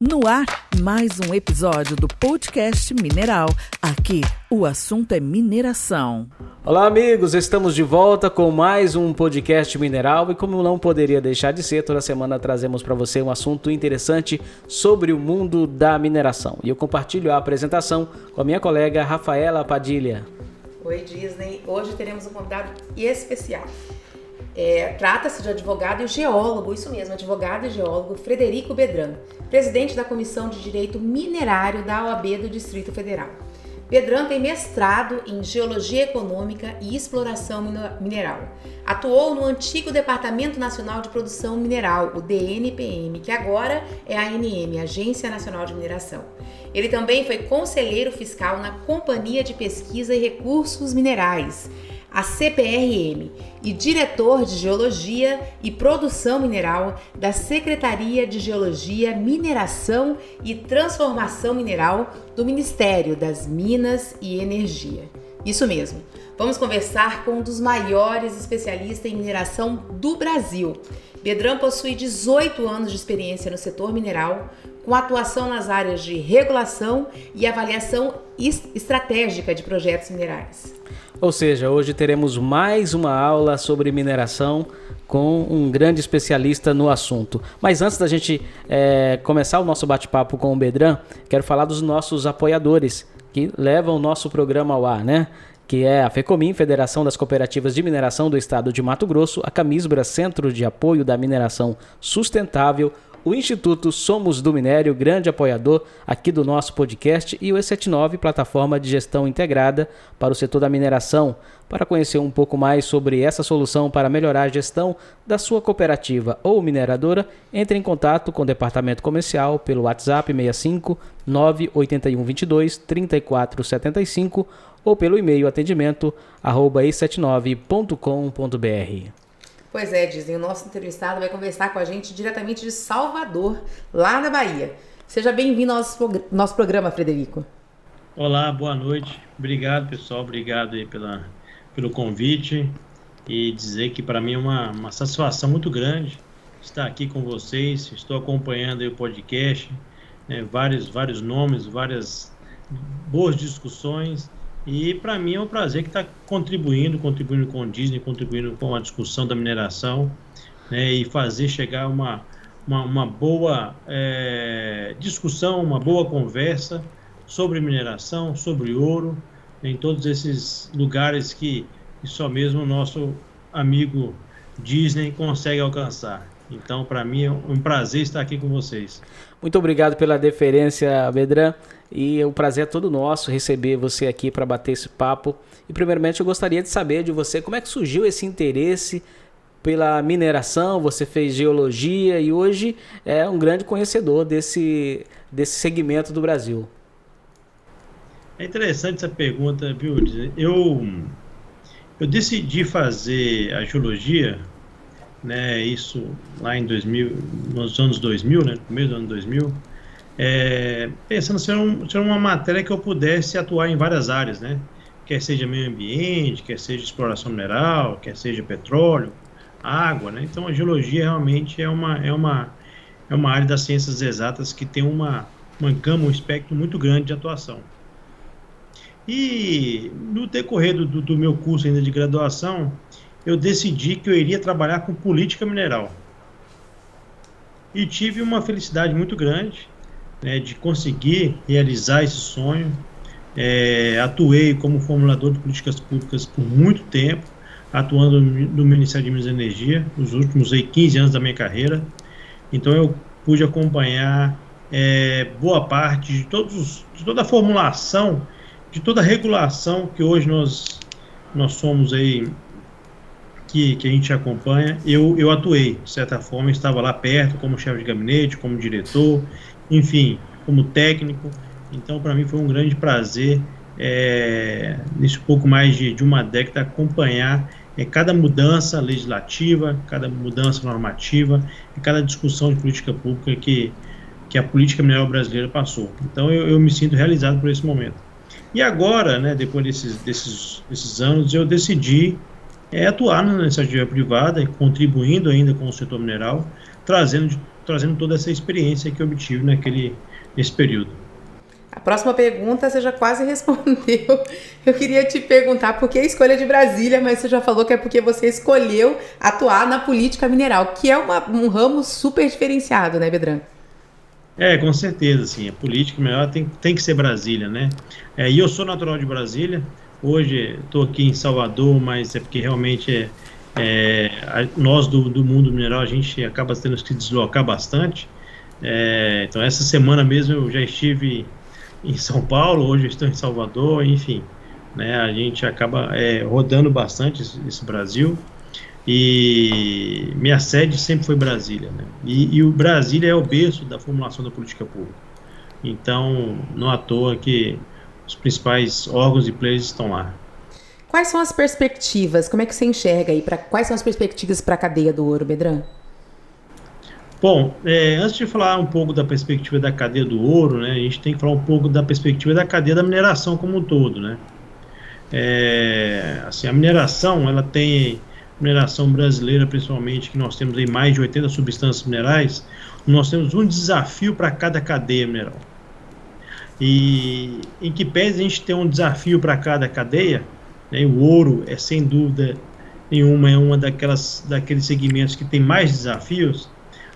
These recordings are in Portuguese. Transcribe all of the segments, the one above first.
No ar, mais um episódio do podcast Mineral. Aqui, o assunto é mineração. Olá, amigos, estamos de volta com mais um podcast Mineral e como não poderia deixar de ser, toda semana trazemos para você um assunto interessante sobre o mundo da mineração. E eu compartilho a apresentação com a minha colega Rafaela Padilha. Oi, Disney. Hoje teremos um convidado especial. Trata-se de advogado e geólogo, isso mesmo, advogado e geólogo Frederico Bedran, presidente da Comissão de Direito Minerário da OAB do Distrito Federal. Bedran tem mestrado em Geologia Econômica e Exploração Mineral. Atuou no antigo Departamento Nacional de Produção Mineral, o DNPM, que agora é a ANM, Agência Nacional de Mineração. Ele também foi conselheiro fiscal na Companhia de Pesquisa e Recursos Minerais, a CPRM, e diretor de Geologia e Produção Mineral da Secretaria de Geologia, Mineração e Transformação Mineral do Ministério das Minas e Energia. Isso mesmo, vamos conversar com um dos maiores especialistas em mineração do Brasil. Bedran possui 18 anos de experiência no setor mineral, com atuação nas áreas de regulação e avaliação estratégica de projetos minerais. Ou seja, hoje teremos mais uma aula sobre mineração com um grande especialista no assunto. Mas antes da gente começar o nosso bate-papo com o Bedran, quero falar dos nossos apoiadores que levam o nosso programa ao ar, né? Que é a FECOMIN, Federação das Cooperativas de Mineração do Estado de Mato Grosso, a Camisbra, Centro de Apoio da Mineração Sustentável, o Instituto Somos do Minério, grande apoiador aqui do nosso podcast, e o E79, plataforma de gestão integrada para o setor da mineração. Para conhecer um pouco mais sobre essa solução para melhorar a gestão da sua cooperativa ou mineradora, entre em contato com o departamento comercial pelo WhatsApp 65 981 22 34 75 ou pelo e-mail atendimento@e79.com.br. Pois é, Disney, o nosso entrevistado vai conversar com a gente diretamente de Salvador, lá na Bahia. Seja bem-vindo ao nosso programa, Frederico. Olá, boa noite. Obrigado, pessoal. Obrigado aí pelo convite e dizer que para mim é uma satisfação muito grande estar aqui com vocês. Estou acompanhando aí o podcast, vários nomes, várias boas discussões. E para mim é um prazer que está contribuindo com o Disney, contribuindo com a discussão da mineração, né, e fazer chegar uma boa discussão, uma boa conversa sobre mineração, sobre ouro, em todos esses lugares que só mesmo o nosso amigo Disney consegue alcançar. Então, para mim, é um prazer estar aqui com vocês. Muito obrigado pela deferência, Bedran. E o prazer é todo nosso receber você aqui para bater esse papo. E, primeiramente, eu gostaria de saber de você como é que surgiu esse interesse pela mineração. Você fez geologia e hoje é um grande conhecedor desse segmento do Brasil. É interessante essa pergunta, viu? Eu decidi fazer a geologia, né, isso lá em 2000, nos anos 2000, né, no começo do ano 2000, pensando ser uma matéria que eu pudesse atuar em várias áreas, né, quer seja meio ambiente, quer seja exploração mineral, quer seja petróleo, água, né, então a geologia realmente é uma área das ciências exatas que tem uma gama, um espectro muito grande de atuação. E no decorrer do meu curso ainda de graduação, eu decidi que eu iria trabalhar com política mineral. E tive uma felicidade muito grande, né, de conseguir realizar esse sonho. Atuei como formulador de políticas públicas por muito tempo, atuando no Ministério de Minas e Energia, nos últimos 15 anos da minha carreira. Então eu pude acompanhar boa parte de toda a formulação, de toda a regulação que hoje nós somos aí, que a gente acompanha. Eu atuei, de certa forma, estava lá perto como chefe de gabinete, como diretor, enfim, como técnico. Então, para mim foi um grande prazer, nesse pouco mais de uma década, acompanhar cada mudança legislativa, cada mudança normativa e cada discussão de política pública que a política mineral brasileira passou. Então, eu me sinto realizado por esse momento. E agora, né, depois desses anos, eu decidi atuar na iniciativa privada, contribuindo ainda com o setor mineral, trazendo trazendo toda essa experiência que eu obtive nesse período. A próxima pergunta você já quase respondeu. Eu queria te perguntar por que a escolha de Brasília, mas você já falou que é porque você escolheu atuar na política mineral, que é um ramo super diferenciado, né, Bedran? Com certeza, sim. A política mineral tem que ser Brasília, né? E eu sou natural de Brasília. Hoje estou aqui em Salvador, mas é porque realmente nós do mundo mineral, a gente acaba tendo que se deslocar bastante. Então, essa semana mesmo eu já estive em São Paulo, hoje eu estou em Salvador, enfim, né, a gente acaba rodando bastante esse Brasil, e minha sede sempre foi Brasília, né, e o Brasília é o berço da formulação da política pública, então não à toa que os principais órgãos e players estão lá. Quais são as perspectivas, como é que você enxerga aí, quais são as perspectivas para a cadeia do ouro, Bedran? Bom, antes de falar um pouco da perspectiva da cadeia do ouro, né, a gente tem que falar um pouco da perspectiva da cadeia da mineração como um todo, né. Assim, a mineração, ela tem mineração brasileira, principalmente, que nós temos aí mais de 80 substâncias minerais, nós temos um desafio para cada cadeia mineral. E em que pese a gente ter um desafio para cada cadeia, né, o ouro sem dúvida nenhuma, daqueles segmentos que tem mais desafios.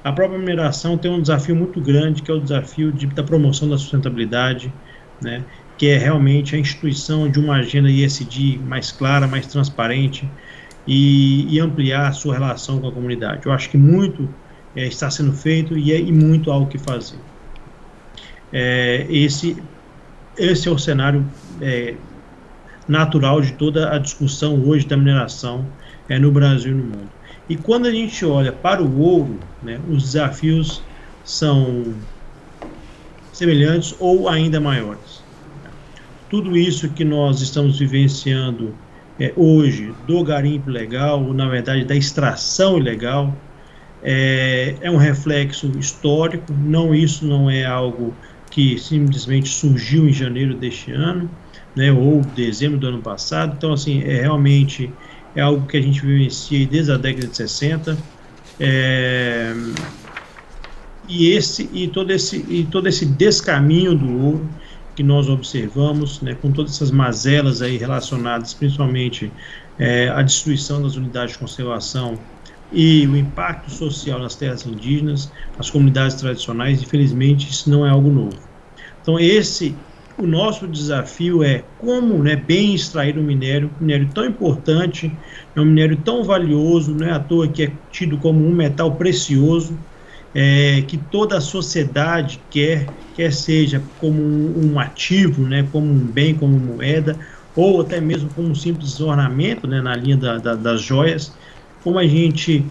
A própria mineração tem um desafio muito grande, que é o desafio da promoção da sustentabilidade, né, que é realmente a instituição de uma agenda ESG mais clara, mais transparente e ampliar a sua relação com a comunidade. Eu acho que muito está sendo feito e muito há o que fazer. Esse é o cenário natural de toda a discussão hoje da mineração no Brasil e no mundo. E quando a gente olha para o ouro, né, os desafios são semelhantes ou ainda maiores. Tudo isso que nós estamos vivenciando hoje do garimpo ilegal, ou na verdade da extração ilegal, é um reflexo histórico. Isso não é algo que simplesmente surgiu em janeiro deste ano, né, ou dezembro do ano passado. Então, assim, realmente é algo que a gente vivencia desde a década de 60, e todo esse descaminho do ouro que nós observamos, né, com todas essas mazelas aí relacionadas principalmente à destruição das unidades de conservação e o impacto social nas terras indígenas, as comunidades tradicionais. Infelizmente isso não é algo novo. Então o nosso desafio é como, né, bem extrair um minério tão importante, um minério tão valioso, não é à toa que é tido como um metal precioso, que toda a sociedade quer seja como um ativo, né, como um bem, como moeda, ou até mesmo como um simples ornamento, né, na linha das joias, como a gente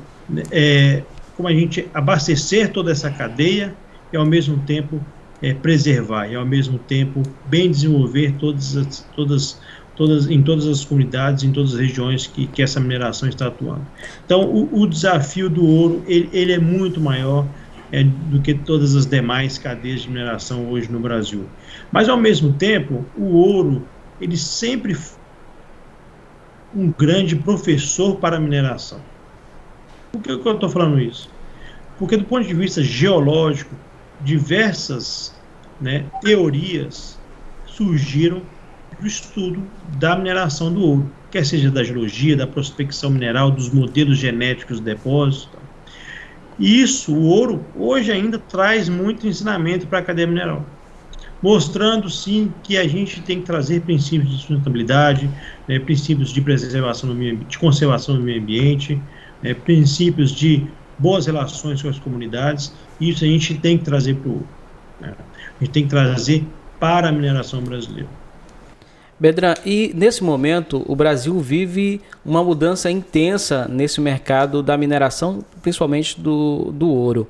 abastecer toda essa cadeia e ao mesmo tempo preservar, e ao mesmo tempo bem desenvolver em todas as comunidades, em todas as regiões que essa mineração está atuando. Então o desafio do ouro ele é muito maior do que todas as demais cadeias de mineração hoje no Brasil. Mas ao mesmo tempo o ouro ele sempre foi um grande professor para a mineração. Por que eu estou falando isso? Porque do ponto de vista geológico, diversas, né, teorias surgiram do estudo da mineração do ouro, quer seja da geologia, da prospecção mineral, dos modelos genéticos do depósito. E o ouro, hoje ainda traz muito ensinamento para a cadeia mineral, mostrando sim que a gente tem que trazer princípios de sustentabilidade, né, princípios de preservação de conservação do meio ambiente, princípios de boas relações com as comunidades. Isso a gente tem que trazer para o ouro, né? A gente tem que trazer para a mineração brasileira. Bedran, e nesse momento o Brasil vive uma mudança intensa nesse mercado da mineração, principalmente do ouro.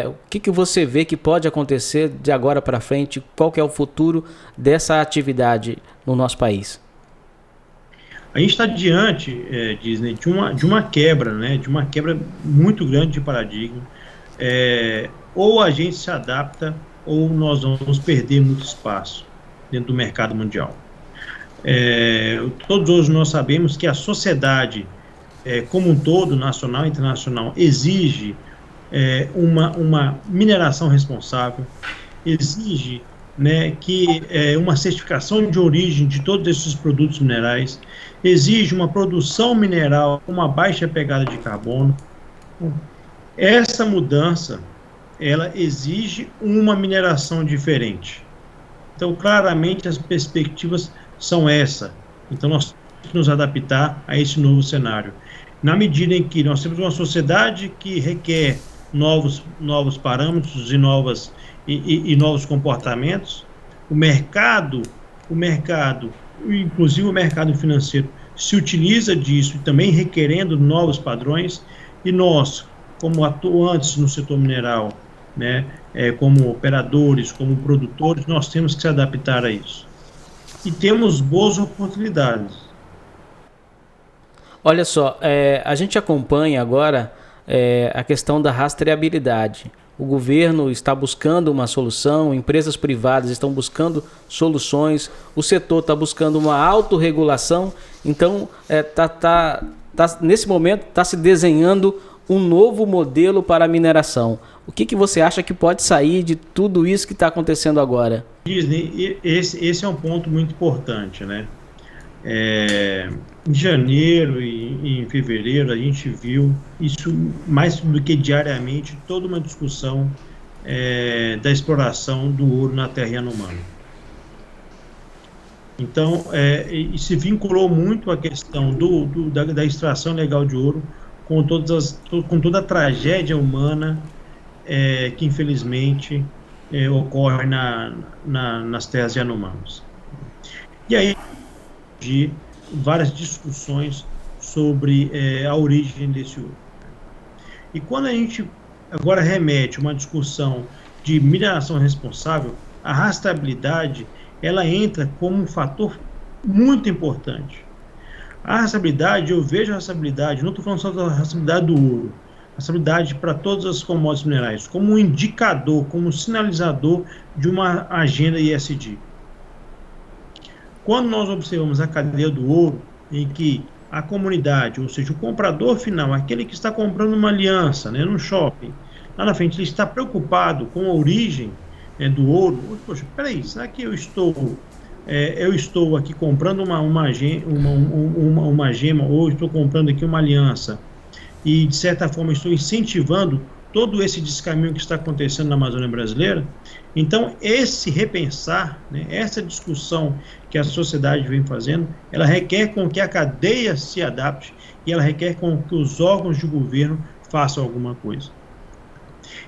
O que você vê que pode acontecer de agora para frente? Qual que é o futuro dessa atividade no nosso país? A gente está diante, Disney, de uma quebra, né, de uma quebra muito grande de paradigma. Ou a gente se adapta, ou nós vamos perder muito espaço dentro do mercado mundial. Todos hoje nós sabemos que a sociedade, como um todo, nacional e internacional, exige uma mineração responsável, exige, né, que uma certificação de origem de todos esses produtos minerais, exige uma produção mineral com uma baixa pegada de carbono. Essa mudança, ela exige uma mineração diferente. Então, claramente, as perspectivas são essa. Então, nós temos que nos adaptar a esse novo cenário. Na medida em que nós temos uma sociedade que requer novos parâmetros e novos comportamentos, o mercado, inclusive o mercado financeiro, se utiliza disso, também requerendo novos padrões, e nós, como atuantes no setor mineral, né, como operadores, como produtores, nós temos que se adaptar a isso. E temos boas oportunidades. Olha só, a gente acompanha agora a questão da rastreabilidade. O governo está buscando uma solução, empresas privadas estão buscando soluções, o setor está buscando uma autorregulação. Então, nesse momento, está se desenhando um novo modelo para a mineração. O que você acha que pode sair de tudo isso que está acontecendo agora? Disney, esse é um ponto muito importante, né? Em janeiro e em fevereiro a gente viu isso mais do que diariamente, toda uma discussão da exploração do ouro na terra Yanomami. Então, se vinculou muito a questão da extração legal de ouro com toda a tragédia humana que infelizmente ocorre nas terras Yanomamis. E aí de várias discussões sobre a origem desse ouro. E quando a gente agora remete a uma discussão de mineração responsável, a rastreabilidade ela entra como um fator muito importante. A rastreabilidade, eu vejo a rastreabilidade, não estou falando só da rastreabilidade do ouro, a rastreabilidade para todas as commodities minerais, como um indicador, como um sinalizador de uma agenda ESG. Quando nós observamos a cadeia do ouro, em que a comunidade, ou seja, o comprador final, aquele que está comprando uma aliança, né, no shopping, lá na frente, ele está preocupado com a origem do ouro. Poxa, peraí, será que eu estou aqui comprando uma gema, ou estou comprando aqui uma aliança, e de certa forma estou incentivando todo esse descaminho que está acontecendo na Amazônia brasileira? Então, esse repensar, né, essa discussão que a sociedade vem fazendo, ela requer com que a cadeia se adapte e ela requer com que os órgãos de governo façam alguma coisa.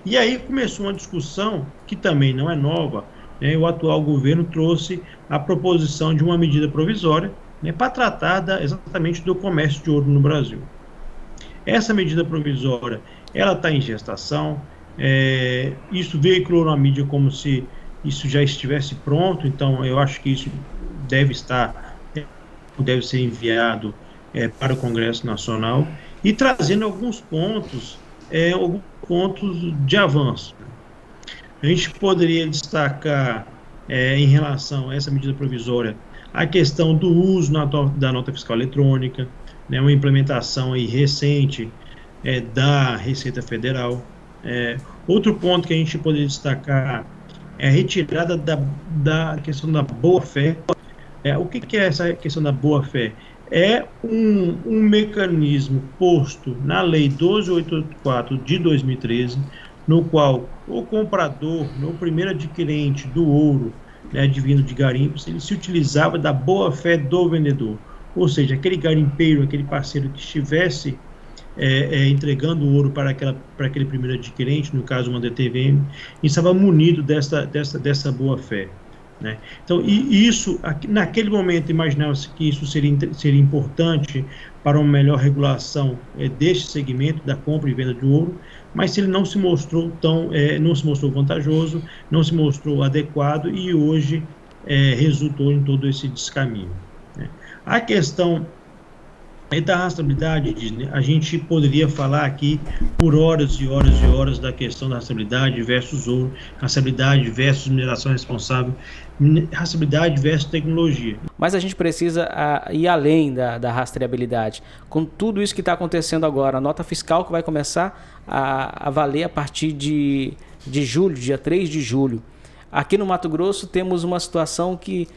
E aí começou uma discussão que também não é nova, né, o atual governo trouxe a proposição de uma medida provisória, né, para tratar exatamente do comércio de ouro no Brasil. Essa medida provisória, ela está em gestação, isso veiculou na mídia como se isso já estivesse pronto, então eu acho que isso deve ser enviado para o Congresso Nacional e trazendo alguns pontos de avanço. A gente poderia destacar em relação a essa medida provisória a questão do uso da nota fiscal eletrônica, né, uma implementação aí recente da Receita Federal. Outro ponto que a gente poderia destacar é a retirada da questão da boa-fé. O que é essa questão da boa-fé? É um mecanismo posto na Lei 12.884 de 2013, no qual o comprador, o primeiro adquirente do ouro, né, advindo de garimpos, ele se utilizava da boa-fé do vendedor. Ou seja, aquele garimpeiro, aquele parceiro que estivesse entregando ouro para aquele primeiro adquirente, no caso uma DTVM, estava munido dessa boa-fé. Né? Então, isso, naquele momento, imaginava-se que isso seria importante para uma melhor regulação deste segmento da compra e venda de ouro, mas ele não se mostrou vantajoso, não se mostrou adequado e hoje resultou em todo esse descaminho. Né? A questão E da rastreabilidade, Disney, a gente poderia falar aqui por horas e horas e horas da questão da rastreabilidade versus ouro, rastreabilidade versus mineração responsável, rastreabilidade versus tecnologia. Mas a gente precisa ir além da rastreabilidade. Com tudo isso que está acontecendo agora, a nota fiscal que vai começar a valer a partir de julho, dia 3 de julho. Aqui no Mato Grosso temos uma situação que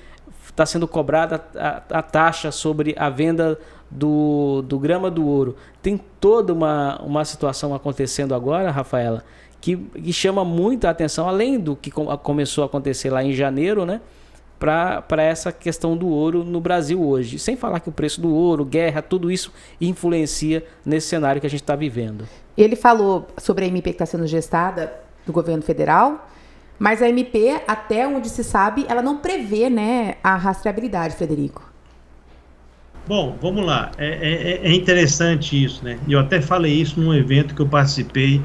está sendo cobrada a taxa sobre a venda do grama do ouro. Tem toda uma situação acontecendo agora, Rafaela, que chama muita atenção, além do que começou a acontecer lá em janeiro, né, para essa questão do ouro no Brasil hoje. Sem falar que o preço do ouro, guerra, tudo isso influencia nesse cenário que a gente está vivendo. Ele falou sobre a MP que está sendo gestada do governo federal, mas a MP, até onde se sabe, ela não prevê, né, a rastreabilidade, Frederico. Bom, vamos lá. É interessante isso, né? Eu até falei isso num evento que eu participei,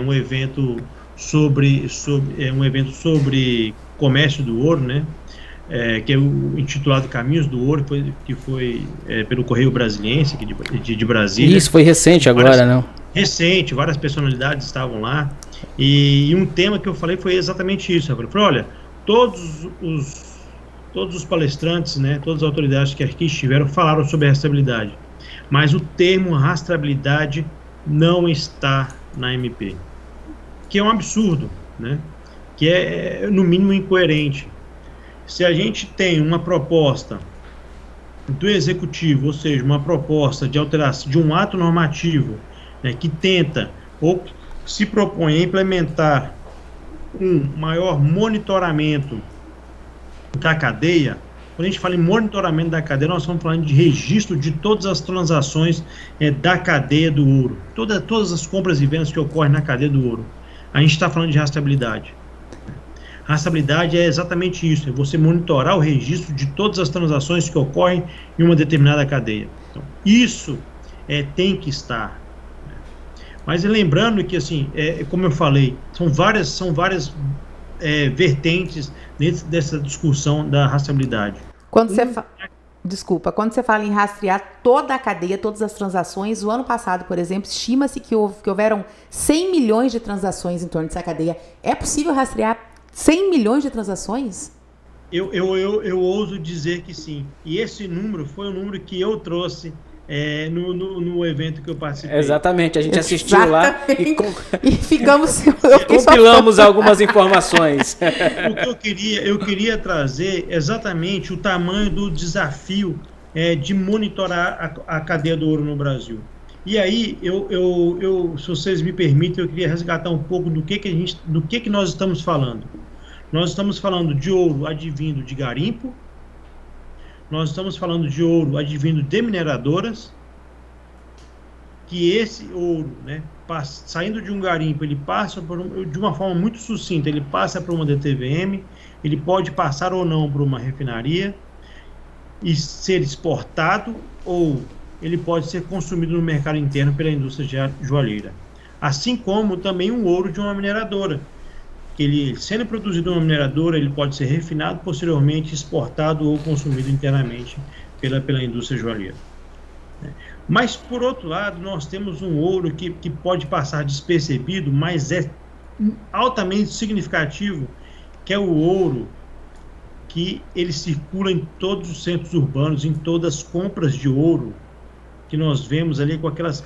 um evento sobre comércio do ouro, né? Que é o intitulado Caminhos do Ouro, que foi pelo Correio Brasiliense, aqui de Brasília. Isso foi recente agora, não? Recente, várias personalidades estavam lá. E um tema que eu falei foi exatamente isso. Eu falei, olha, todos os palestrantes, né, todas as autoridades que aqui estiveram falaram sobre a rastreabilidade, mas o termo rastreabilidade não está na MP, que é um absurdo, né, que é no mínimo incoerente. Se a gente tem uma proposta do executivo, ou seja, uma proposta de alteração de um ato normativo, né, que tenta ou se propõe a implementar um maior monitoramento da cadeia, quando a gente fala em monitoramento da cadeia, nós estamos falando de registro de todas as transações da cadeia do ouro, todas as compras e vendas que ocorrem na cadeia do ouro. A gente está falando de rastreabilidade. Rastreabilidade é exatamente isso, é você monitorar o registro de todas as transações que ocorrem em uma determinada cadeia. Então, isso tem que estar. Mas lembrando que, assim, como eu falei, são várias vertentes dentro dessa discussão da rastreabilidade. Quando você fala em rastrear toda a cadeia, todas as transações, o ano passado, por exemplo, estima-se que houveram 100 milhões de transações em torno dessa cadeia. É possível rastrear 100 milhões de transações? Eu ouso dizer que sim. E esse número foi o número que eu trouxe no evento que eu participei. Exatamente, a gente assistiu lá e ficamos... compilamos algumas informações. O que eu queria trazer exatamente o tamanho do desafio de monitorar a cadeia do ouro no Brasil. E aí, se vocês me permitem, eu queria resgatar um pouco do que nós estamos falando. Nós estamos falando de ouro advindo de garimpo. Nós estamos falando de ouro advindo de mineradoras, que esse ouro, né, saindo de um garimpo, ele passa de uma forma muito sucinta, ele passa por uma DTVM, ele pode passar ou não por uma refinaria e ser exportado, ou ele pode ser consumido no mercado interno pela indústria joalheira. Assim como também um ouro de uma mineradora, que ele, sendo produzido uma mineradora, ele pode ser refinado, posteriormente exportado ou consumido internamente pela indústria joalheira. Mas, por outro lado, nós temos um ouro que pode passar despercebido, mas é altamente significativo, que é o ouro que ele circula em todos os centros urbanos, em todas as compras de ouro, que nós vemos ali com aquelas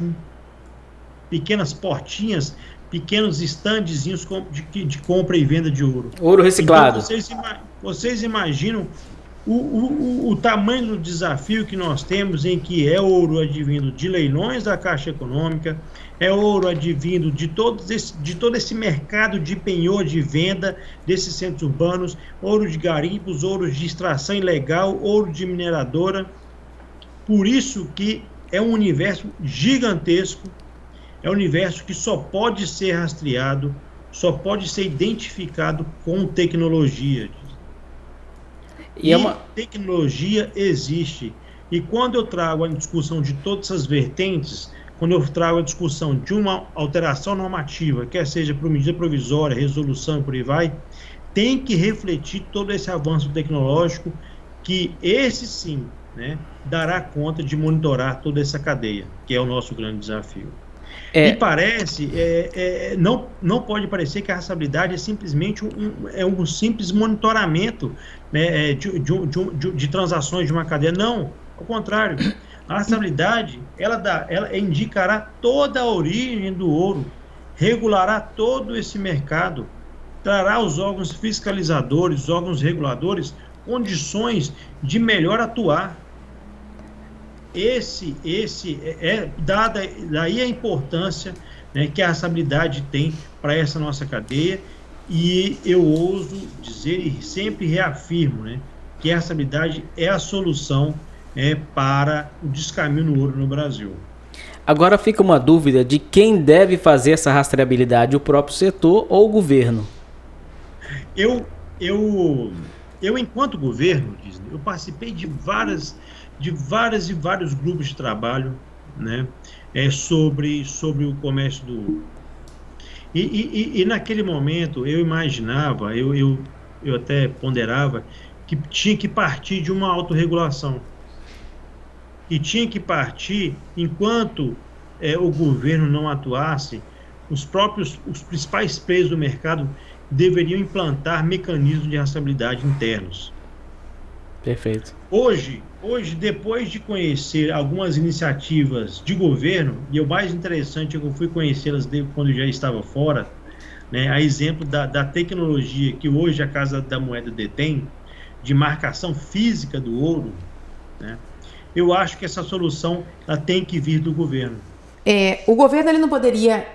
pequenas portinhas, pequenos estandezinhos de compra e venda de ouro. Ouro reciclado. Então, vocês imaginam o tamanho do desafio que nós temos, em que é ouro advindo de leilões da Caixa Econômica, é ouro advindo de todo esse mercado de penhor de venda desses centros urbanos, ouro de garimpos, ouro de extração ilegal, ouro de mineradora. Por isso que é um universo gigantesco, é um universo que só pode ser rastreado, só pode ser identificado com tecnologia. E tecnologia existe. E quando eu trago a discussão de todas essas vertentes, quando eu trago a discussão de uma alteração normativa, quer seja por medida provisória, resolução e por aí vai, tem que refletir todo esse avanço tecnológico, que esse sim né, dará conta de monitorar toda essa cadeia, que é o nosso grande desafio. Me parece, não pode parecer que a rastreabilidade é simplesmente um simples monitoramento, né, de transações de uma cadeia. Não, ao contrário. A rastreabilidade, ela indicará toda a origem do ouro, regulará todo esse mercado, trará aos órgãos fiscalizadores, os órgãos reguladores, condições de melhor atuar. Daí a importância, né, que a rastreabilidade tem para essa nossa cadeia, e eu ouso dizer e sempre reafirmo, né, que a rastreabilidade é a solução para o descaminho no ouro no Brasil. Agora fica uma dúvida de quem deve fazer essa rastreabilidade, o próprio setor ou o governo? Eu enquanto governo, Disney, eu participei de vários grupos de trabalho, né, sobre o comércio do ouro. E naquele momento eu imaginava, eu até ponderava, que tinha que partir de uma autorregulação. E tinha que partir, enquanto o governo não atuasse, os principais players do mercado deveriam implantar mecanismos de rastreabilidade internos. Perfeito. Hoje, depois de conhecer algumas iniciativas de governo, e o mais interessante é que eu fui conhecê-las quando eu já estava fora, né, a exemplo da tecnologia que hoje a Casa da Moeda detém, de marcação física do ouro, né, eu acho que essa solução ela tem que vir do governo. O governo ele não poderia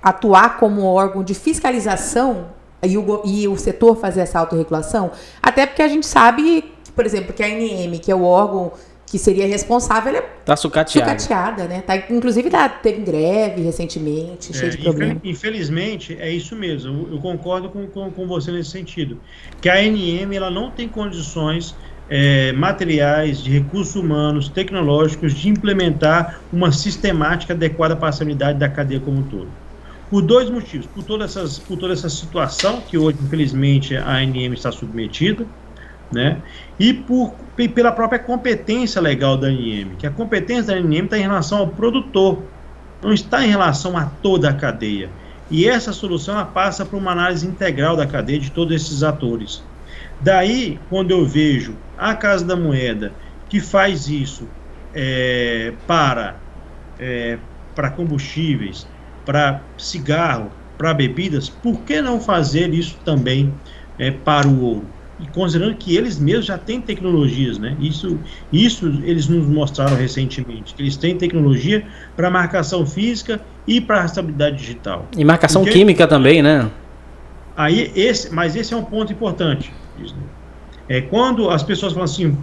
atuar como órgão de fiscalização e o setor fazer essa autorregulação? Até porque a gente sabe, por exemplo, que a ANM, que é o órgão que seria responsável, ela está sucateada, né? Inclusive teve greve recentemente, cheio de problemas. Infelizmente, é isso mesmo. Eu concordo com você nesse sentido. Que a ANM ela não tem condições materiais, de recursos humanos, tecnológicos, de implementar uma sistemática adequada para a rastreabilidade da cadeia como um todo. Por dois motivos. Por toda essa situação que hoje, infelizmente, a ANM está submetida, né? E pela própria competência legal da ANM, que a competência da ANM está em relação ao produtor, não está em relação a toda a cadeia. E essa solução ela passa por uma análise integral da cadeia de todos esses atores. Daí, quando eu vejo a Casa da Moeda que faz isso para combustíveis, para cigarro, para bebidas, por que não fazer isso também para o ouro? E considerando que eles mesmos já têm tecnologias, né? Isso eles nos mostraram recentemente, que eles têm tecnologia para marcação física e para rastreabilidade digital. E marcação química também, né? Mas esse é um ponto importante. Quando as pessoas falam assim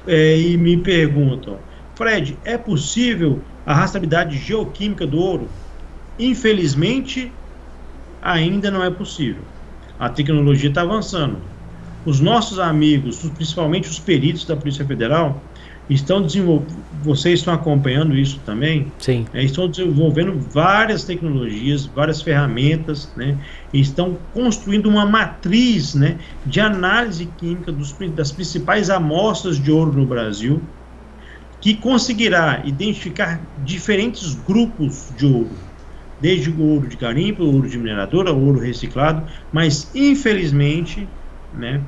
e me perguntam, Fred, é possível a rastreabilidade geoquímica do ouro? Infelizmente, ainda não é possível. A tecnologia está avançando. Os nossos amigos, principalmente os peritos da Polícia Federal, estão desenvolvendo, vocês estão acompanhando isso também? Sim. Estão desenvolvendo várias tecnologias, várias ferramentas, né? E estão construindo uma matriz, né, de análise química das principais amostras de ouro no Brasil, que conseguirá identificar diferentes grupos de ouro, desde o ouro de garimpo, o ouro de mineradora, o ouro reciclado, mas infelizmente, né,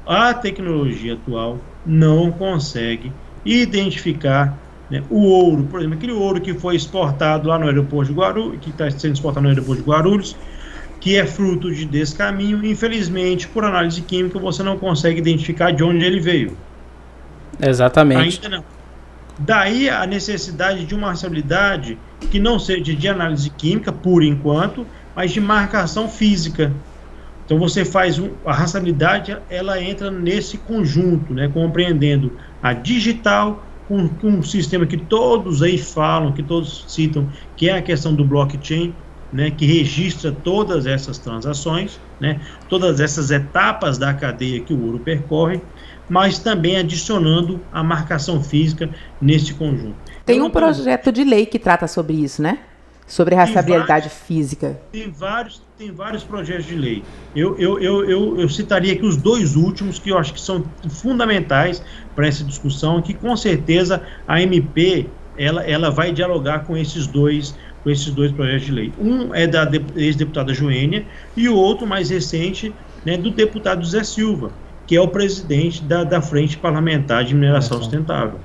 a tecnologia atual não consegue identificar, né, o ouro, por exemplo, aquele ouro que foi exportado lá no aeroporto de Guarulhos, que está sendo exportado no aeroporto de Guarulhos, que é fruto desse caminho. Infelizmente, por análise química, você não consegue identificar de onde ele veio. Exatamente. Ainda não. Daí a necessidade de uma rastreabilidade que não seja de análise química, por enquanto, mas de marcação física. Então você faz a rastreabilidade, ela entra nesse conjunto, né, compreendendo a digital com um sistema que todos aí falam, que todos citam, que é a questão do blockchain, né, que registra todas essas transações, né, todas essas etapas da cadeia que o ouro percorre, mas também adicionando a marcação física nesse conjunto. Tem um projeto de lei que trata sobre isso, né? sobre a rastreabilidade física. Tem vários projetos de lei. Eu citaria aqui os dois últimos que eu acho que são fundamentais para essa discussão, que com certeza a MP ela vai dialogar com esses dois projetos de lei. Um é da ex-deputada Joênia e o outro, mais recente, né, do deputado Zé Silva, que é o presidente da Frente Parlamentar de Mineração Sustentável.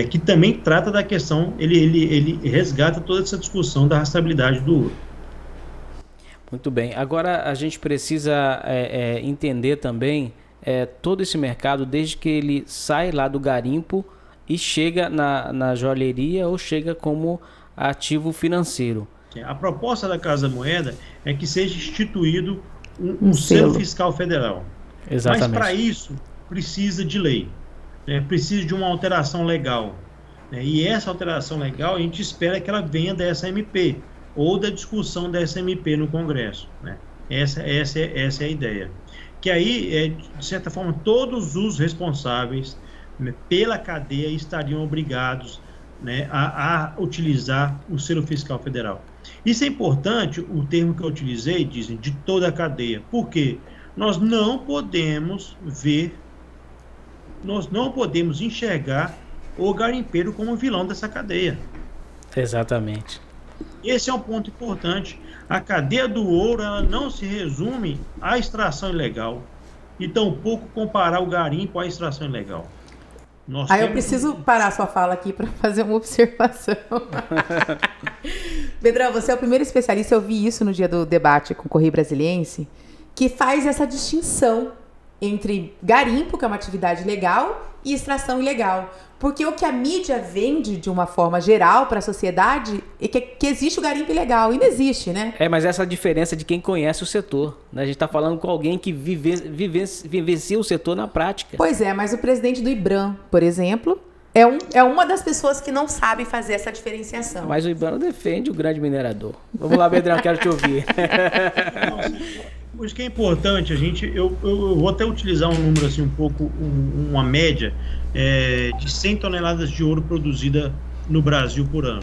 Que também trata da questão, ele resgata toda essa discussão da rastreabilidade do ouro. Muito bem. Agora a gente precisa entender também todo esse mercado, desde que ele sai lá do garimpo e chega na joalheria ou chega como ativo financeiro. A proposta da Casa Moeda é que seja instituído um selo fiscal federal. Exatamente. Mas para isso precisa de lei. Precisa de uma alteração legal. E essa alteração legal, a gente espera que ela venha da SMP ou da discussão da SMP no Congresso. Essa é a ideia. Que aí, de certa forma, todos os responsáveis pela cadeia estariam obrigados a utilizar o selo fiscal federal. Isso é importante, o termo que eu utilizei, dizem, de toda a cadeia. Por quê? Nós não podemos enxergar o garimpeiro como vilão dessa cadeia. Exatamente. Esse é um ponto importante. A cadeia do ouro, ela não se resume à extração ilegal e tampouco comparar o garimpo à extração ilegal. Eu preciso parar sua fala aqui para fazer uma observação. Bedrão, você é o primeiro especialista, eu vi isso no dia do debate com o Correio Brasiliense, que faz essa distinção entre garimpo, que é uma atividade legal, e extração ilegal. Porque o que a mídia vende de uma forma geral para a sociedade é que existe o garimpo ilegal, e não existe, né? Mas essa é a diferença de quem conhece o setor, né? A gente está falando com alguém que vivencia o setor na prática. Pois é, mas o presidente do IBRAM, por exemplo, é uma das pessoas que não sabe fazer essa diferenciação. Mas o IBRAM defende o grande minerador. Vamos lá, Bedrão, quero te ouvir. Por isso que é importante, eu vou até utilizar um número assim, um pouco, uma média de 100 toneladas de ouro produzida no Brasil por ano.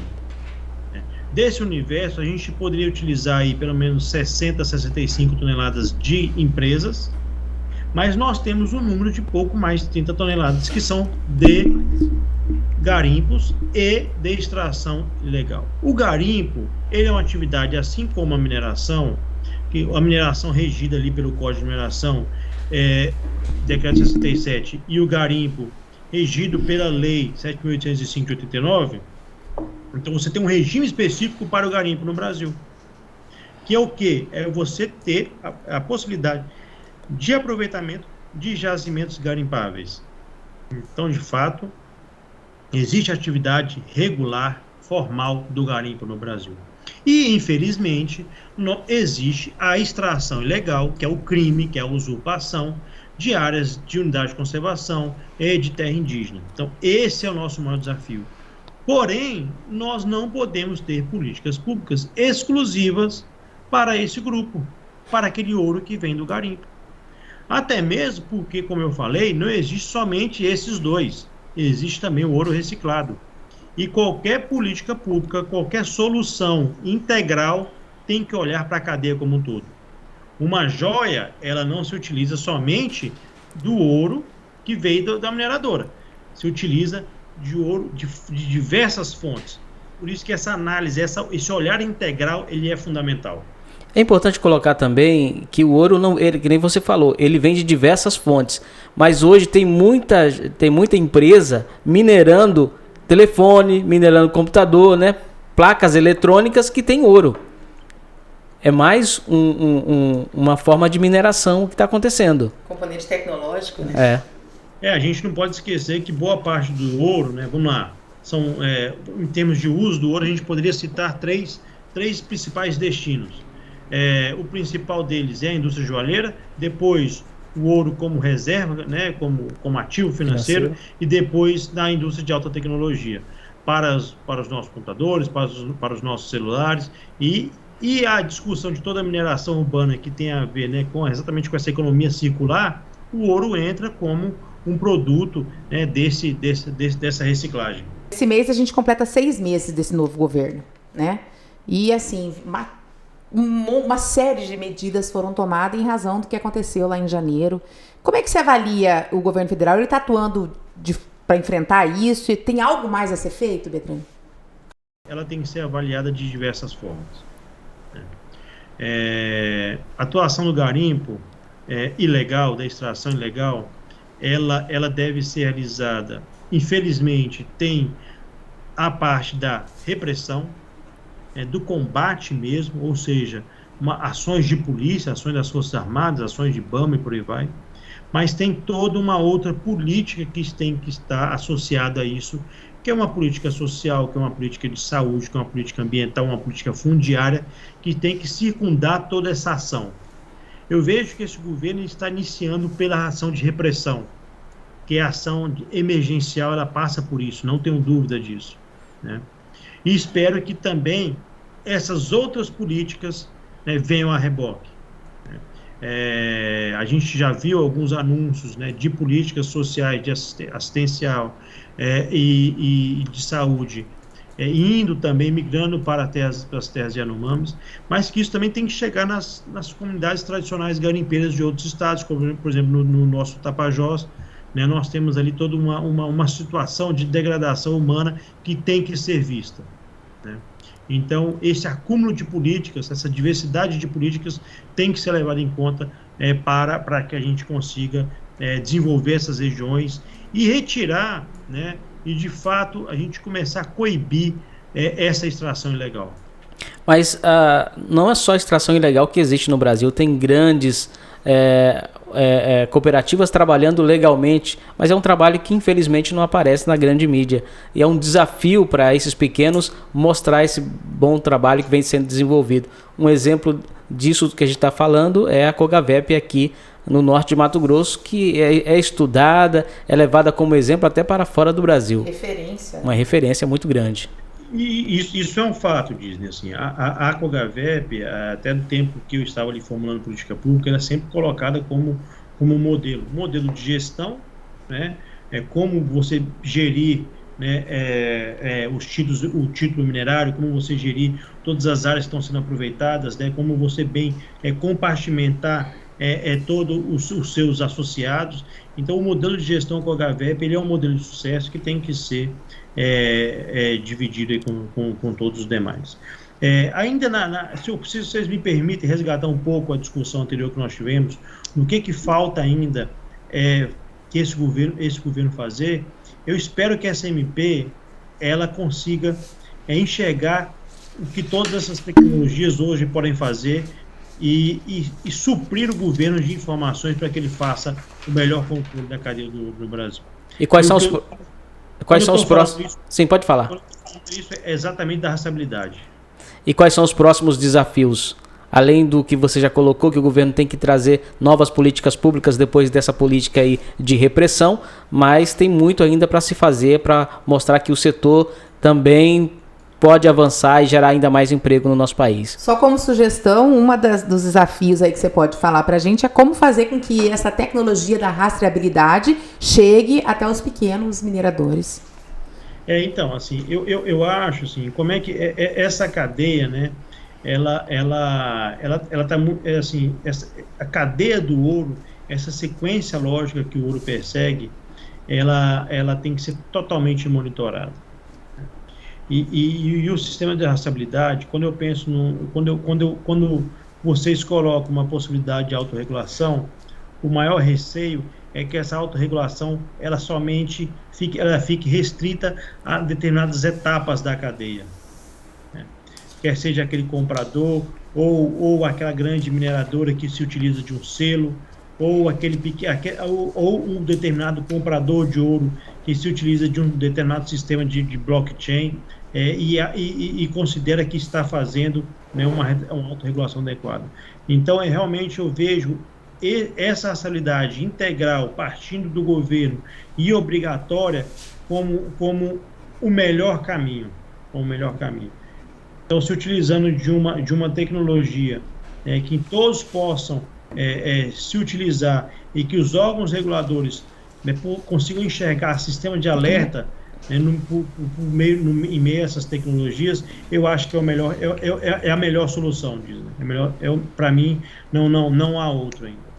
Desse universo, a gente poderia utilizar aí pelo menos 60 a 65 toneladas de empresas, mas nós temos um número de pouco mais de 30 toneladas que são de garimpos e de extração ilegal. O garimpo, ele é uma atividade, assim como a mineração regida ali pelo Código de Mineração, Decreto 67, e o garimpo regido pela Lei 7.805 de 89, então você tem um regime específico para o garimpo no Brasil, que é o quê? É você ter a possibilidade de aproveitamento de jazimentos garimpáveis. Então, de fato, existe atividade regular, formal do garimpo no Brasil. E, infelizmente, não existe a extração ilegal, que é o crime, que é a usurpação de áreas de unidade de conservação e de terra indígena. Então, esse é o nosso maior desafio. Porém, nós não podemos ter políticas públicas exclusivas para esse grupo, para aquele ouro que vem do garimpo. Até mesmo porque, como eu falei, não existe somente esses dois. Existe também o ouro reciclado. E qualquer política pública, qualquer solução integral tem que olhar para a cadeia como um todo. Uma joia, ela não se utiliza somente do ouro que veio da mineradora. Se utiliza de ouro de diversas fontes. Por isso que essa análise, esse olhar integral, ele é fundamental. É importante colocar também que o ouro, que nem você falou, ele vem de diversas fontes. Mas hoje tem muita empresa minerando telefone, minerando computador, né? Placas eletrônicas que tem ouro. É mais uma forma de mineração que está acontecendo. Componente tecnológico, né? A gente não pode esquecer que boa parte do ouro, né? Vamos lá, em termos de uso do ouro, a gente poderia citar três principais destinos. O principal deles é a indústria joalheira, depois o ouro como reserva, né, como ativo financeiro, e depois na indústria de alta tecnologia, para os nossos computadores, para os nossos celulares, e a discussão de toda a mineração urbana que tem a ver, né, exatamente com essa economia circular, o ouro entra como um produto, né, dessa reciclagem. Esse mês a gente completa 6 meses desse novo governo, né? E assim, uma série de medidas foram tomadas em razão do que aconteceu lá em janeiro. Como é que você avalia o governo federal? Ele está atuando para enfrentar isso? E tem algo mais a ser feito, Bertrand? Ela tem que ser avaliada de diversas formas. A atuação do garimpo ilegal, da extração ilegal, ela deve ser realizada. Infelizmente, tem a parte da repressão, do combate mesmo, ou seja, ações de polícia, ações das Forças Armadas, ações de IBAMA e por aí vai, mas tem toda uma outra política que tem que estar associada a isso, que é uma política social, que é uma política de saúde, que é uma política ambiental, uma política fundiária, que tem que circundar toda essa ação. Eu vejo que esse governo está iniciando pela ação de repressão, que é a ação emergencial, ela passa por isso, não tenho dúvida disso, né? E espero que também essas outras políticas venham a reboque. A gente já viu alguns anúncios de políticas sociais, de assistencial e de saúde, indo também, migrando para as terras Yanomamis, mas que isso também tem que chegar nas comunidades tradicionais garimpeiras de outros estados, como, por exemplo, no nosso Tapajós, nós temos ali toda uma situação de degradação humana que tem que ser vista, né? Então, esse acúmulo de políticas, essa diversidade de políticas tem que ser levada em conta para que a gente consiga desenvolver essas regiões e retirar, e de fato a gente começar a coibir essa extração ilegal. Mas não é só a extração ilegal que existe no Brasil, tem grandes cooperativas trabalhando legalmente, mas é um trabalho que infelizmente não aparece na grande mídia. E é um desafio para esses pequenos mostrar esse bom trabalho que vem sendo desenvolvido. Um exemplo disso que a gente está falando é a Cogavep aqui no norte de Mato Grosso, que é estudada, é levada como exemplo até para fora do Brasil. Referência. Uma referência muito grande. E isso é um fato, Disney. Assim, a Cogavep, até no tempo que eu estava ali formulando política pública, era sempre colocada como modelo de gestão, como você gerir o título minerário, como você gerir todas as áreas que estão sendo aproveitadas, como você bem compartimentar todos os seus associados. Então, o modelo de gestão Cogavep, ele é um modelo de sucesso que tem que ser dividido aí com todos os demais. Ainda se vocês me permitem resgatar um pouco a discussão anterior que nós tivemos, no que falta ainda que esse governo fazer, eu espero que essa MP ela consiga enxergar o que todas essas tecnologias hoje podem fazer e suprir o governo de informações para que ele faça o melhor controle da cadeia do Brasil. E quais são os próximos? Sim, pode falar. Isso é exatamente da rastreabilidade. E quais são os próximos desafios? Além do que você já colocou, que o governo tem que trazer novas políticas públicas depois dessa política aí de repressão, mas tem muito ainda para se fazer para mostrar que o setor também pode avançar e gerar ainda mais emprego no nosso país. Só como sugestão, dos desafios aí que você pode falar para a gente é como fazer com que essa tecnologia da rastreabilidade chegue até os pequenos mineradores. Então, assim, eu acho, assim, como é que essa cadeia, ela tá, assim, a cadeia do ouro, essa sequência lógica que o ouro persegue, ela tem que ser totalmente monitorada. E o sistema de rastreabilidade, quando eu penso quando vocês colocam uma possibilidade de autorregulação, o maior receio é que essa autorregulação ela somente fique restrita a determinadas etapas da cadeia, quer seja aquele comprador ou aquela grande mineradora que se utiliza de um selo, ou ou um determinado comprador de ouro que se utiliza de um determinado sistema de blockchain e considera que está fazendo uma autorregulação adequada. Então, realmente eu vejo essa rastreabilidade integral, partindo do governo e obrigatória, como o melhor caminho. Então, se utilizando de uma tecnologia que todos possam se utilizar e que os órgãos reguladores consigam enxergar sistema de alerta, né, em meio a essas tecnologias, eu acho que é a melhor solução, Disney. Para mim, não há outro ainda.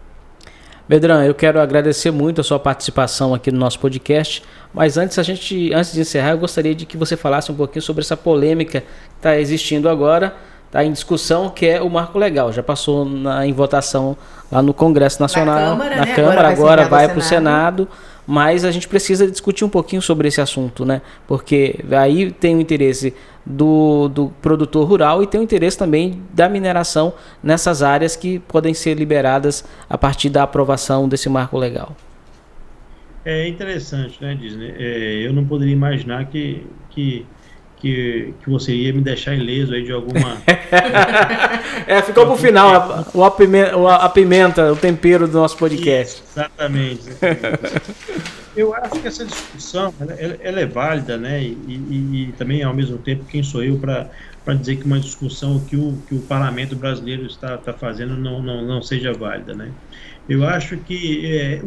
Bedran, eu quero agradecer muito a sua participação aqui no nosso podcast, mas antes de encerrar, eu gostaria de que você falasse um pouquinho sobre essa polêmica que está existindo agora, está em discussão, que é o marco legal. Já passou em votação lá no Congresso Nacional, na Câmara, agora vai para o Senado, mas a gente precisa discutir um pouquinho sobre esse assunto, né? Porque aí tem o interesse do produtor rural e tem o interesse também da mineração nessas áreas que podem ser liberadas a partir da aprovação desse marco legal. É interessante, né, Disney? Eu não poderia imaginar que você ia me deixar ileso aí de alguma... Ficou pro final a pimenta, o tempero do nosso podcast. Isso, exatamente. Eu acho que essa discussão ela é válida, né? E também, ao mesmo tempo, quem sou eu para dizer que uma discussão que o parlamento brasileiro está fazendo não seja válida, né? Eu acho que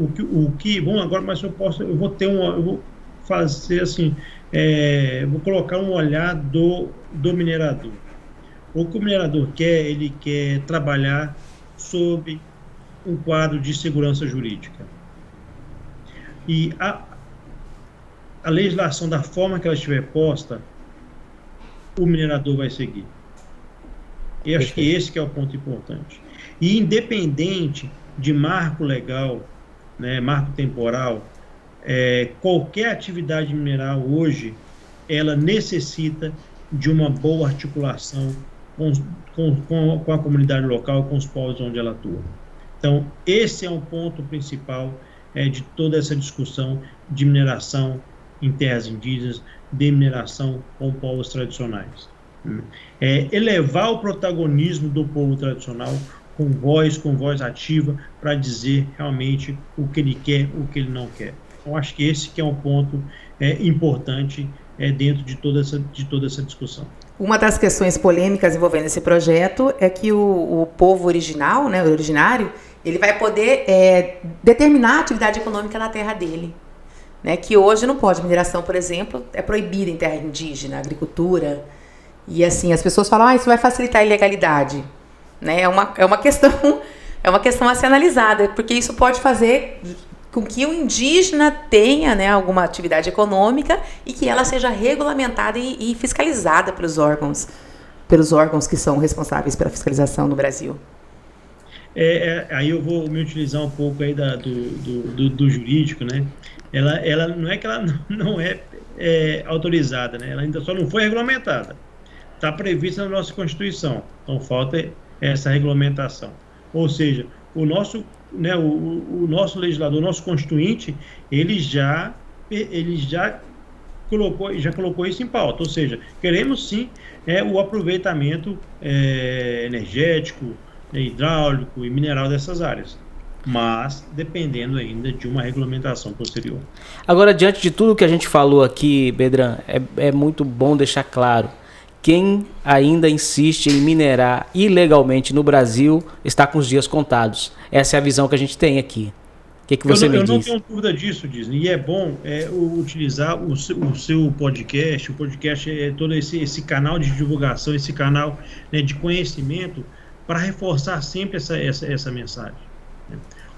bom, agora, mas eu vou fazer assim, vou colocar um olhar do minerador. O que o minerador quer, ele quer trabalhar sob um quadro de segurança jurídica. E a legislação, da forma que ela estiver posta, o minerador vai seguir. E acho que esse que é o ponto importante. E independente de marco legal, né, marco temporal, qualquer atividade mineral hoje, ela necessita de uma boa articulação com a comunidade local, com os povos onde ela atua. Então, esse é um ponto principal de toda essa discussão de mineração em terras indígenas, de mineração com povos tradicionais. Elevar o protagonismo do povo tradicional com voz ativa, para dizer realmente o que ele quer, o que ele não quer. Eu acho que esse que é um ponto importante dentro de toda essa discussão. Uma das questões polêmicas envolvendo esse projeto é que o povo original, né, o originário, ele vai poder determinar a atividade econômica na terra dele. Né, que hoje não pode. Mineração, por exemplo, é proibida em terra indígena, agricultura. E assim, as pessoas falam, isso vai facilitar a ilegalidade. Né, é uma questão a ser analisada, porque isso pode fazer com que o indígena tenha, né, alguma atividade econômica e que ela seja regulamentada e fiscalizada pelos órgãos que são responsáveis pela fiscalização no Brasil. Aí eu vou me utilizar um pouco aí do jurídico, né? Ela não é que ela não é autorizada, né? Ela ainda só não foi regulamentada. Está prevista na nossa Constituição, então falta essa regulamentação. Ou seja, o nosso legislador, o nosso constituinte, ele já colocou isso em pauta. Ou seja, queremos sim o aproveitamento energético, hidráulico e mineral dessas áreas, mas dependendo ainda de uma regulamentação posterior. Agora, diante de tudo que a gente falou aqui, Bedran, é muito bom deixar claro: quem ainda insiste em minerar ilegalmente no Brasil está com os dias contados. Essa é a visão que a gente tem aqui. O que você me diz? Eu não tenho dúvida disso, Disney. E é bom utilizar o seu podcast. O podcast é todo esse canal de divulgação, esse canal, né, de conhecimento, para reforçar sempre essa mensagem.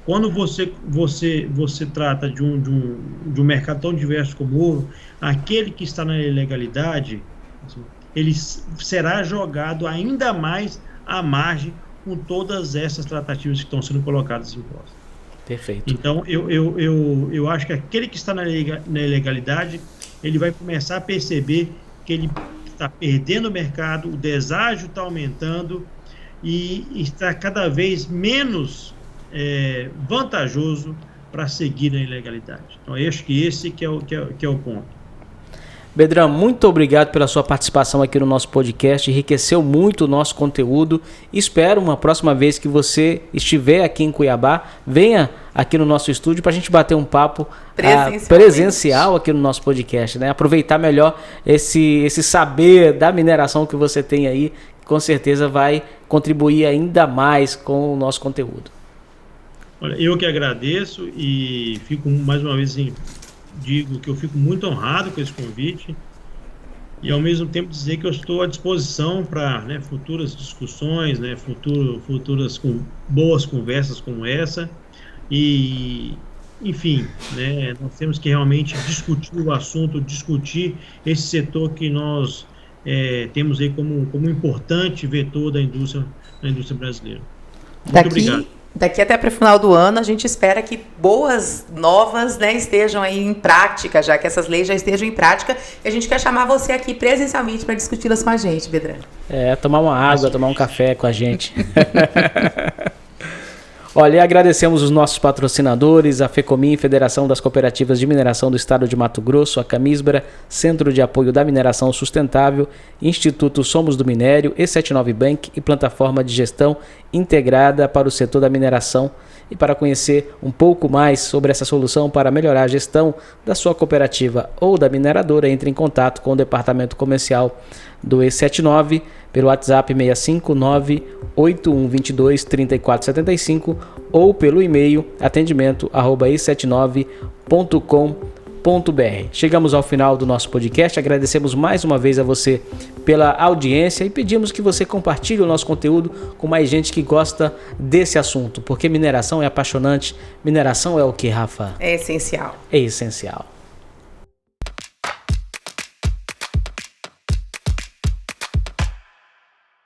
Quando você trata de um mercado tão diverso como o ouro, aquele que está na ilegalidade, ele será jogado ainda mais à margem com todas essas tratativas que estão sendo colocadas em prova. Perfeito. Então, eu acho que aquele que está na ilegalidade, ele vai começar a perceber que ele está perdendo o mercado, o deságio está aumentando e está cada vez menos vantajoso para seguir na ilegalidade. Então, eu acho que esse que é o ponto. Bedran, muito obrigado pela sua participação aqui no nosso podcast, enriqueceu muito o nosso conteúdo. Espero uma próxima vez que você estiver aqui em Cuiabá, venha aqui no nosso estúdio para a gente bater um papo presencial aqui no nosso podcast, né? Aproveitar melhor esse saber da mineração que você tem aí, que com certeza vai contribuir ainda mais com o nosso conteúdo. Olha, eu que agradeço e fico mais uma vez assim, digo que eu fico muito honrado com esse convite e, ao mesmo tempo, dizer que eu estou à disposição para, né, futuras discussões, né, futuras boas conversas como essa. E, enfim, né, nós temos que realmente discutir o assunto, discutir esse setor que nós temos aí como importante vetor da indústria brasileira. Muito obrigado. Daqui até para o final do ano, a gente espera que boas novas, né, estejam aí em prática, já que essas leis já estejam em prática. E a gente quer chamar você aqui presencialmente para discuti-las com a gente, Bedran. Tomar uma água, tomar um café com a gente. Olha, e agradecemos os nossos patrocinadores, a FECOMIN, Federação das Cooperativas de Mineração do Estado de Mato Grosso, a Camisbra, Centro de Apoio da Mineração Sustentável, Instituto Somos do Minério, E79 Bank e Plataforma de Gestão Integrada para o Setor da Mineração. E para conhecer um pouco mais sobre essa solução para melhorar a gestão da sua cooperativa ou da mineradora, entre em contato com o Departamento Comercial do E79 pelo WhatsApp 659-8122-3475 ou pelo e-mail atendimento@e79.com.br. Chegamos ao final do nosso podcast, agradecemos mais uma vez a você pela audiência e pedimos que você compartilhe o nosso conteúdo com mais gente que gosta desse assunto, porque mineração é apaixonante. Mineração é o que, Rafa? É essencial. É essencial.